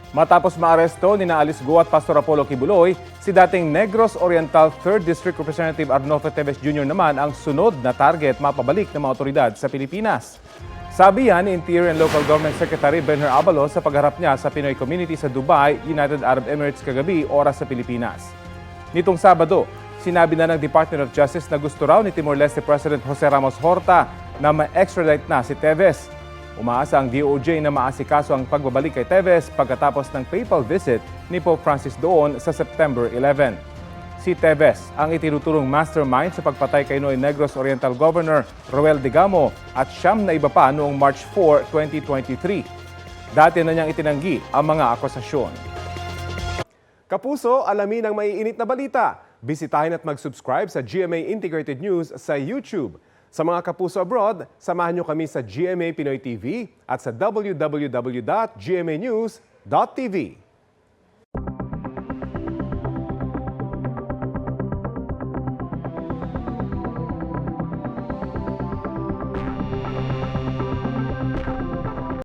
Matapos maaresto ni Alice Go at Pastor Apollo Kibuloy, si dating Negros Oriental 3rd District Representative Arnolfo Teves Jr. naman ang sunod na target mapabalik ng mga otoridad sa Pilipinas. Sabi yan ni Interior and Local Government Secretary Benher Abalos sa pagharap niya sa Pinoy community sa Dubai, United Arab Emirates kagabi, oras sa Pilipinas. Nitong Sabado, sinabi na ng Department of Justice na gusto raw ni Timor-Leste President Jose Ramos Horta na ma-extradite na si Teves. Umaasa ang DOJ na maasikaso ang pagbabalik kay Teves pagkatapos ng papal visit ni Pope Francis doon sa September 11. Si Teves ang itinuturong mastermind sa pagpatay kay Noy Negros Oriental Governor Roel Digamo at siyam na iba pa noong March 4, 2023. Dati na niyang itinanggi ang mga akusasyon. Kapuso, alamin ang maiinit na balita. Bisitahin at mag-subscribe sa GMA Integrated News sa YouTube. Sa mga kapuso abroad, samahan niyo kami sa GMA Pinoy TV at sa www.gmanews.tv.